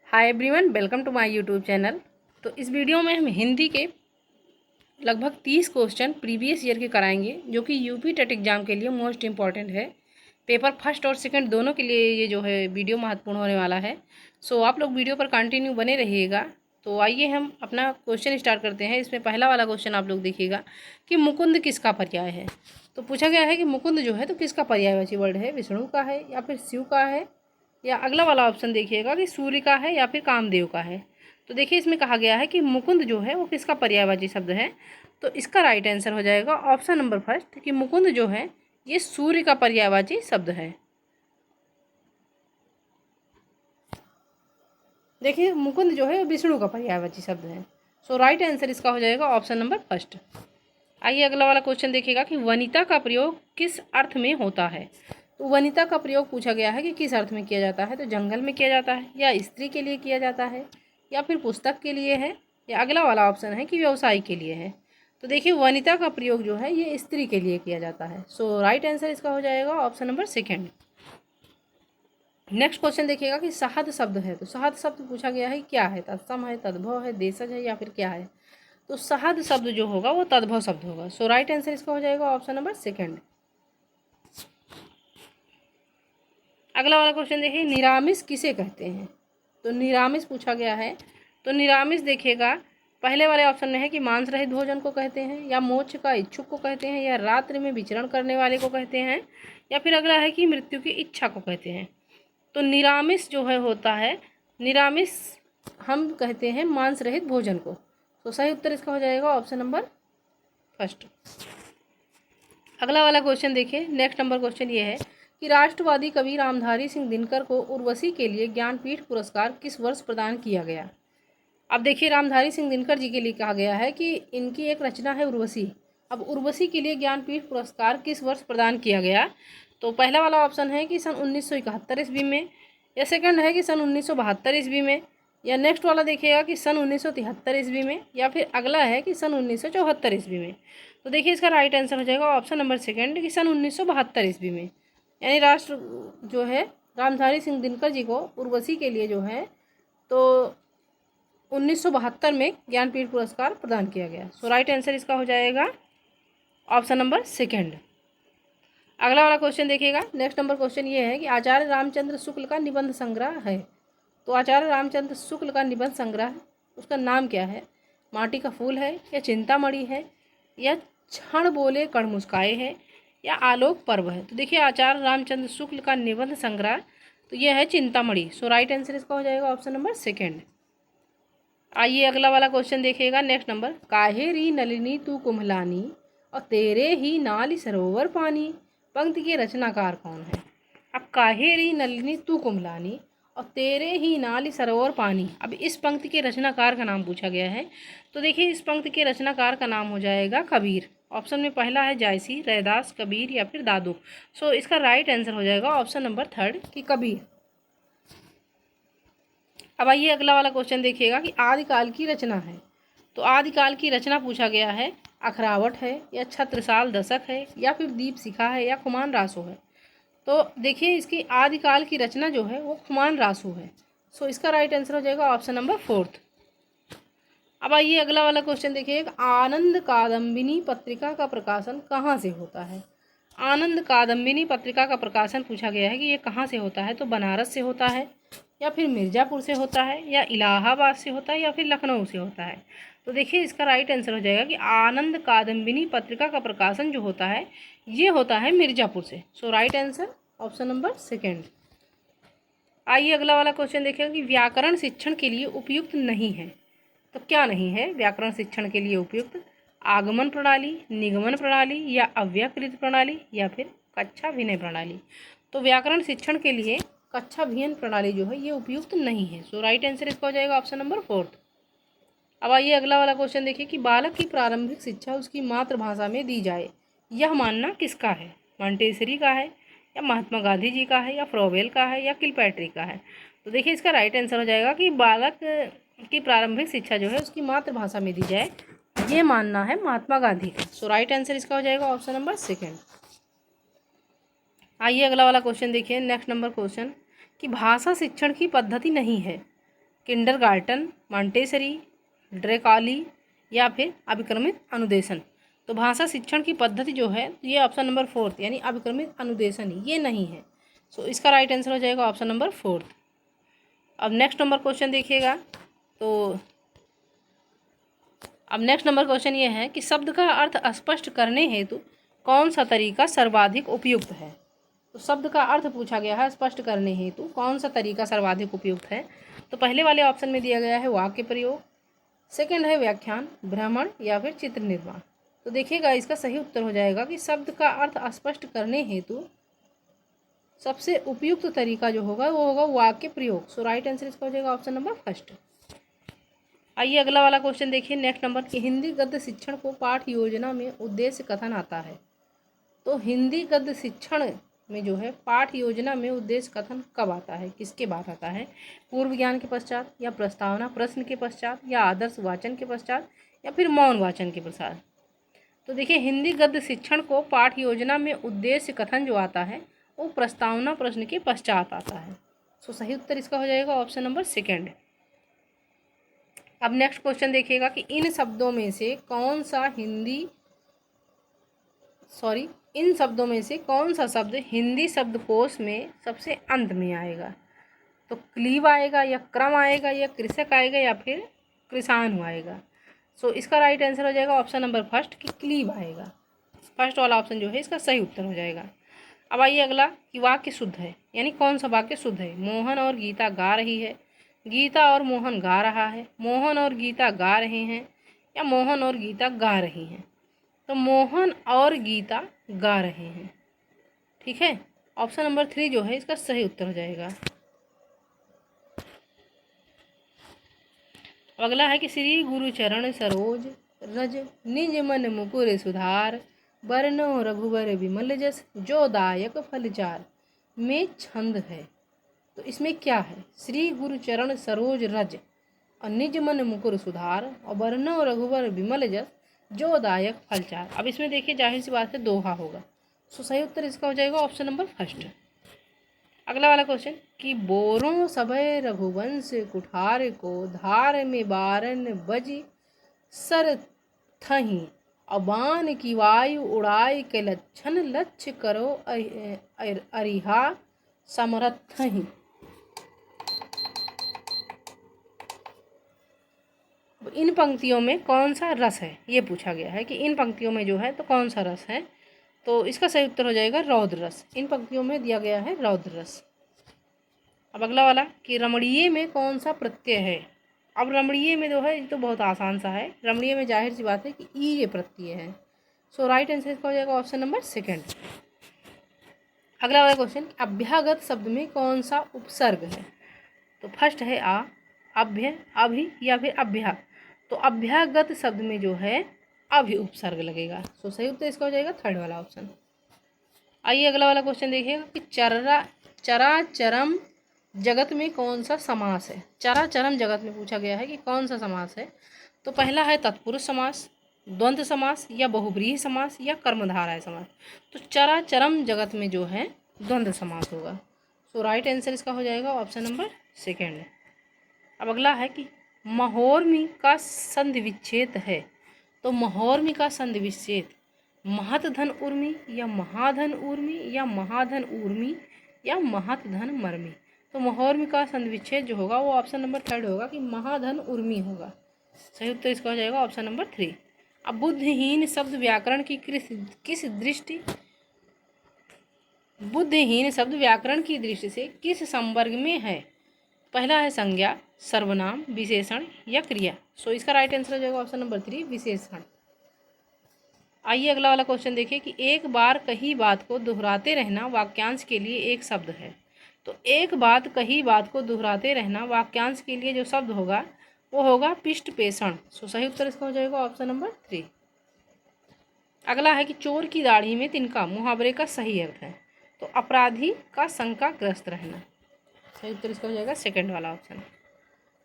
Hi everyone, welcome to my YouTube channel. तो इस video में हम हिंदी के लगभग 30 क्वेश्चन प्रीवियस ईयर के कराएंगे, जो कि यूपी टेट एग्ज़ाम के लिए मोस्ट इम्पॉर्टेंट है। पेपर फर्स्ट और सेकंड दोनों के लिए ये जो है वीडियो महत्वपूर्ण होने वाला है। सो आप लोग वीडियो पर कंटिन्यू बने रहिएगा। तो आइए हम अपना क्वेश्चन स्टार्ट करते हैं। इसमें पहला वाला क्वेश्चन आप लोग देखिएगा कि मुकुंद किसका पर्याय है। तो पूछा गया है कि मुकुंद जो है तो किसका पर्यायवाची वर्ड है, विष्णु का है या फिर शिव का है, या अगला वाला ऑप्शन देखिएगा कि सूर्य का है या फिर कामदेव का है। तो देखिए इसमें कहा गया है कि मुकुंद जो है वो किसका पर्यायवाची शब्द है। तो इसका राइट आंसर हो जाएगा ऑप्शन नंबर फर्स्ट कि मुकुंद जो है ये सूर्य का पर्यायवाची शब्द है। देखिए मुकुंद जो है विष्णु का पर्यायवाची शब्द है। सो राइट आंसर इसका हो जाएगा ऑप्शन नंबर फर्स्ट। आइए अगला वाला क्वेश्चन देखिएगा कि वनिता का प्रयोग किस अर्थ में होता है। तो वनिता का प्रयोग पूछा गया है कि किस अर्थ में किया जाता है। तो जंगल में किया जाता है, या स्त्री के लिए किया जाता है, या फिर पुस्तक के लिए है, या अगला वाला ऑप्शन है कि व्यवसाय के लिए है। तो देखिए वनिता का प्रयोग जो है ये स्त्री के लिए किया जाता है। सो राइट आंसर इसका हो जाएगा option number second. Next question देखिएगा कि सहद शब्द है। तो सहद शब्द पूछा गया है क्या है, तत्सम है, तद्भव है, देशज है, या फिर क्या है। तो सहद शब्द जो होगा वो तद्भव शब्द होगा। सो राइट आंसर इसका हो जाएगा ऑप्शन नंबर सेकेंड। अगला वाला क्वेश्चन देखिए निरामिष किसे कहते हैं। तो निरामिष पूछा गया है। तो निरामिष देखिएगा पहले वाले ऑप्शन में है कि मांस रहित भोजन को कहते हैं, या मोक्ष का इच्छुक को कहते हैं, या रात्रि में विचरण करने वाले को कहते हैं, या फिर अगला है कि मृत्यु की इच्छा को कहते हैं। तो निरामिष जो है होता है, निरामिष हम कहते हैं मांस रहित भोजन को। तो सही उत्तर इसका हो जाएगा ऑप्शन नंबर फर्स्ट। अगला वाला क्वेश्चन देखिए, नेक्स्ट नंबर क्वेश्चन ये है कि राष्ट्रवादी कवि रामधारी सिंह दिनकर को उर्वशी के लिए ज्ञानपीठ पुरस्कार किस वर्ष प्रदान किया गया। अब देखिए रामधारी सिंह दिनकर जी के लिए कहा गया है कि इनकी एक रचना है उर्वशी। अब उर्वशी के लिए ज्ञानपीठ पुरस्कार किस वर्ष प्रदान किया गया। तो पहला वाला ऑप्शन है कि सन 1971 ईस्वी में, या सेकंड है कि सन 1972 ईस्वी में, या नेक्स्ट वाला देखिएगा कि सन 1973 ईस्वी में, या फिर अगला है कि सन 1974 ईस्वी में। तो देखिए इसका राइट आंसर हो जाएगा ऑप्शन नंबर सेकंड कि सन 1972 ईस्वी में। यानी राष्ट्र जो है रामधारी सिंह दिनकर जी को उर्वशी के लिए जो है तो 1972 में ज्ञानपीठ पुरस्कार प्रदान किया गया। सो राइट आंसर इसका हो जाएगा ऑप्शन नंबर सेकंड। अगला वाला क्वेश्चन देखिएगा, नेक्स्ट नंबर क्वेश्चन ये है कि आचार्य रामचंद्र शुक्ल का निबंध संग्रह है। तो आचार्य रामचंद्र शुक्ल का निबंध संग्रह उसका नाम क्या है। माटी का फूल है, या चिंतामणि है, या क्षण बोले कण मुस्काए है, या आलोक पर्व है। तो देखिए आचार्य रामचंद्र शुक्ल का निबंध संग्रह तो यह है चिंतामणि। सो राइट आंसर इसका हो जाएगा ऑप्शन नंबर सेकेंड। आइए अगला वाला क्वेश्चन देखिएगा, नेक्स्ट नंबर काहे री नलिनी तू कुम्हलानी और तेरे ही नाली सरोवर पानी, पंक्ति के रचनाकार कौन है। अब काहे री नलिनी तू कुम्हलानी और तेरे ही नाली सरोवर पानी, अब इस पंक्ति के रचनाकार का नाम पूछा गया है। तो देखिए इस पंक्ति के रचनाकार का नाम हो जाएगा कबीर। ऑप्शन में पहला है जायसी, रैदास, कबीर, या फिर दादू। सो इसका राइट आंसर हो जाएगा ऑप्शन नंबर थर्ड कि कबीर। अब आइए अगला वाला क्वेश्चन देखिएगा कि आदिकाल की रचना है। तो आदिकाल की रचना पूछा गया है अखरावट है, या छत्रसाल दशक है, या फिर दीप शिखा है, या खुमान रासो है। तो देखिए इसकी आदिकाल की रचना जो है वो खुमान रासो है। सो इसका राइट आंसर हो जाएगा ऑप्शन नंबर फोर्थ। अब आइए अगला वाला क्वेश्चन देखिए, आनंद कादम्बिनी पत्रिका का प्रकाशन कहाँ से होता है। आनंद कादम्बिनी पत्रिका का प्रकाशन पूछा गया है कि ये कहाँ से होता है। तो बनारस से होता है, या फिर मिर्ज़ापुर से होता है, या इलाहाबाद से होता है, या फिर लखनऊ से होता है। तो देखिए इसका राइट आंसर हो जाएगा कि आनंद कादम्बिनी पत्रिका का प्रकाशन जो होता है ये होता है मिर्ज़ापुर से। So right answer option number second. आइए अगला वाला क्वेश्चन देखिएगा कि व्याकरण शिक्षण के लिए उपयुक्त नहीं है। तो क्या नहीं है व्याकरण शिक्षण के लिए उपयुक्त। आगमन प्रणाली, निगमन प्रणाली, या अव्यकृत प्रणाली, या फिर कक्षा विनय प्रणाली। तो व्याकरण शिक्षण के लिए कक्षा विनय प्रणाली जो है ये उपयुक्त नहीं है। सो राइट आंसर इसका हो जाएगा ऑप्शन नंबर फोर्थ। अब आइए अगला वाला क्वेश्चन देखिए कि बालक की प्रारंभिक शिक्षा उसकी मातृभाषा में दी जाए, यह मानना किसका है। मॉन्टेसरी का है, या महात्मा गांधी जी का है, या फ्रोवेल का है, या किलपैट्रिक का है। तो देखिए इसका राइट आंसर हो जाएगा कि बालक की प्रारंभिक शिक्षा जो है उसकी मातृभाषा में दी जाए, ये मानना है महात्मा गांधी का। सो राइट आंसर इसका हो जाएगा ऑप्शन नंबर सेकेंड। आइए अगला वाला क्वेश्चन देखिए, नेक्स्ट नंबर क्वेश्चन कि भाषा शिक्षण की पद्धति नहीं है किंडरगार्टन, मॉन्टेसरी, ड्रेकाली या फिर अभिक्रमित अनुदेशन। तो भाषा शिक्षण की पद्धति जो है ये ऑप्शन नंबर 4 यानी अभिक्रमित अनुदेशन ये नहीं है। सो इसका राइट आंसर हो जाएगा ऑप्शन नंबर 4। अब नेक्स्ट नंबर क्वेश्चन देखिएगा। तो अब नेक्स्ट नंबर क्वेश्चन ये है कि शब्द का अर्थ स्पष्ट करने हेतु कौन सा तरीका सर्वाधिक उपयुक्त है। तो शब्द का अर्थ पूछा गया है स्पष्ट करने हेतु कौन सा तरीका सर्वाधिक उपयुक्त है। तो पहले वाले ऑप्शन में दिया गया है वाक्य प्रयोग, सेकंड है व्याख्यान, भ्रमण या फिर चित्र निर्माण। तो देखिएगा इसका सही उत्तर हो जाएगा कि शब्द का अर्थ स्पष्ट करने हेतु सबसे उपयुक्त तरीका जो होगा वो होगा वाक्य प्रयोग। सो राइट आंसर इसका हो जाएगा ऑप्शन नंबर फर्स्ट। आइए अगला वाला क्वेश्चन देखिए नेक्स्ट नंबर कि हिंदी गद्य शिक्षण को पाठ योजना में उद्देश्य कथन आता है। तो हिंदी गद्य शिक्षण में जो है पाठ योजना में उद्देश्य कथन कब आता है, किसके बाद आता है? पूर्व ज्ञान के पश्चात या प्रस्तावना प्रश्न के पश्चात या आदर्श वाचन के पश्चात या फिर मौन वाचन के पश्चात। तो देखिए हिंदी गद्य शिक्षण को पाठ योजना में उद्देश्य कथन जो आता है वो प्रस्तावना प्रश्न के पश्चात आता है। सो सही उत्तर इसका हो जाएगा ऑप्शन नंबर सेकेंड। अब नेक्स्ट क्वेश्चन देखिएगा कि इन शब्दों में से कौन सा शब्द हिंदी शब्दकोश में सबसे अंत में आएगा। तो क्लीव आएगा या क्रम आएगा या कृषक आएगा या फिर कृषाणु आएगा। सो इसका राइट आंसर हो जाएगा ऑप्शन नंबर फर्स्ट कि क्लीव आएगा। फर्स्ट वाला ऑप्शन जो है इसका सही उत्तर हो जाएगा। अब आइए अगला कि वाक्य शुद्ध है यानी कौन सा वाक्य शुद्ध है। मोहन और गीता गा रही है, गीता और मोहन गा रहा है, मोहन और गीता गा रहे हैं या मोहन और गीता गा रही हैं। तो मोहन और गीता गा रहे हैं। ठीक है, ऑप्शन नंबर 3 जो है इसका सही उत्तर हो जाएगा। अगला है कि श्री गुरु चरण सरोज रज निज मन मुकुर सुधार बरनो रघुबर विमल जस जो दायक फलचार में छंद है। तो इसमें क्या है? श्री गुरु चरण सरोज रज और निज मन मुकुर सुधार और बरनो रघुबर विमल जस जो दायक फलचार। अब इसमें देखिए जाहिर सी बात है दोहा होगा। सो सही उत्तर इसका हो जाएगा ऑप्शन नंबर फर्स्ट। अगला वाला क्वेश्चन कि बोरों सबय रघुवंश कुठार को धार में बारन बजी सर थही अबान की वायु उड़ाई के लक्षण लक्ष्य करो अरिहा समरथहि। इन पंक्तियों में कौन सा रस है ये पूछा गया है कि इन पंक्तियों में जो है तो कौन सा रस है। तो इसका सही उत्तर हो जाएगा रौद्र रस। इन पंक्तियों में दिया गया है रौद्र रस। अब अगला वाला कि रमणीय में कौन सा प्रत्यय है। अब रमणीय में जो है ये तो बहुत आसान सा है। रमणीय में जाहिर सी बात है कि ई ये प्रत्यय है। सो राइट आंसर इसका हो जाएगा ऑप्शन नंबर सेकेंड। अगला वाला क्वेश्चन अभ्यागत शब्द में कौन सा उपसर्ग है। तो फर्स्ट है आ, अभ्य, अभि या फिर अभ्या। तो अभ्यागत शब्द में जो है अभि उपसर्ग लगेगा। सो सही उत्तर इसका हो जाएगा थर्ड वाला ऑप्शन। आइए अगला वाला क्वेश्चन देखिएगा कि चराचरम जगत में कौन सा समास है। चराचरम जगत में पूछा गया है कि कौन सा समास है। तो पहला है तत्पुरुष समास, द्वंद्व समास या बहुब्रीहि समास या कर्मधारय समास। तो चराचरम जगत में जो है द्वंद्व समास होगा। सो राइट आंसर इसका हो जाएगा ऑप्शन नंबर सेकेंड। अब अगला है कि महोर्मी का संधि विच्छेद है। तो महोर्मी का संधि विच्छेद महतधन उर्मी या महाधन उर्मी या महाधन उर्मी या महतधन मर्मी। तो महोर्मी का संधि विच्छेद जो होगा वो ऑप्शन नंबर थर्ड होगा कि महाधन उर्मी होगा। सही उत्तर इसका हो जाएगा ऑप्शन नंबर 3। अब बुद्धिहीन शब्द व्याकरण की बुद्धिहीन शब्द व्याकरण की दृष्टि से किस संवर्ग में है। पहला है संज्ञा, सर्वनाम, विशेषण या क्रिया। सो इसका राइट आंसर हो जाएगा ऑप्शन नंबर 3 विशेषण। आइए अगला वाला क्वेश्चन देखिए कि एक बार कही बात को दोहराते रहना वाक्यांश के लिए एक शब्द है। तो एक बात कही बात को दोहराते रहना वाक्यांश के लिए जो शब्द होगा वो होगा पिष्ट पेषण। सो सही उत्तर इसका हो जाएगा ऑप्शन नंबर 3। अगला है कि चोर की दाढ़ी में तिनका मुहावरे का सही अर्थ है। तो अपराधी का शंकाग्रस्त रहना। सही उत्तर इसका हो जाएगा सेकंड वाला ऑप्शन।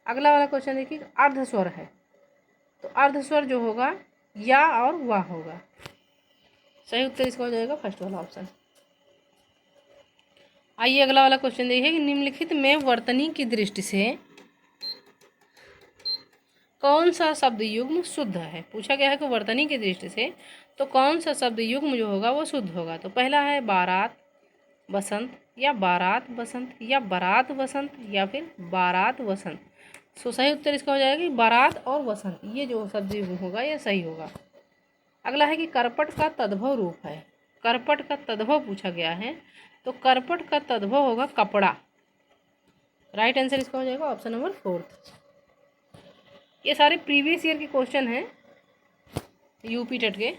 अगला वाला क्वेश्चन देखिए अर्धस्वर है। तो अर्धस्वर जो होगा या और वाह होगा। सही उत्तर इसका हो जाएगा फर्स्ट वाला ऑप्शन। आइए अगला वाला क्वेश्चन देखिए कि निम्नलिखित में वर्तनी की दृष्टि से कौन सा शब्द युग्म शुद्ध है, पूछा गया है कि वर्तनी की दृष्टि से तो कौन सा शब्द युग्म जो होगा वो शुद्ध होगा। तो पहला है बारात बसंत, या बारात बसंत, या बारात बसंत, या फिर बारात वसंत। सो सही उत्तर इसका हो जाएगा कि बारात और वसंत, ये जो शब्द युग्म होगा ये सही होगा। अगला है कि करपट का तद्भव रूप है, करपट का तद्भव पूछा गया है, तो करपट का तद्भव होगा कपड़ा। राइट आंसर इसका हो जाएगा ऑप्शन नंबर 4। ये सारे प्रीवियस ईयर के क्वेश्चन हैं यूपी टेट के,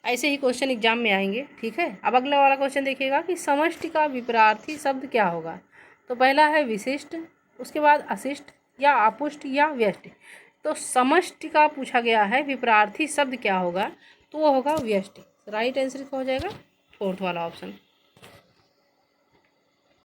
ऐसे ही क्वेश्चन एग्जाम में आएंगे, ठीक है। अब अगला वाला क्वेश्चन देखिएगा कि समष्टि का विपरीत शब्द क्या होगा। तो पहला है विशिष्ट, उसके बाद अशिष्ट या अपुष्ट या व्यष्टि। तो समष्टि का पूछा गया है विपरीत शब्द क्या होगा, तो वो होगा व्यष्टि। राइट आंसर इसका हो जाएगा 4th वाला ऑप्शन।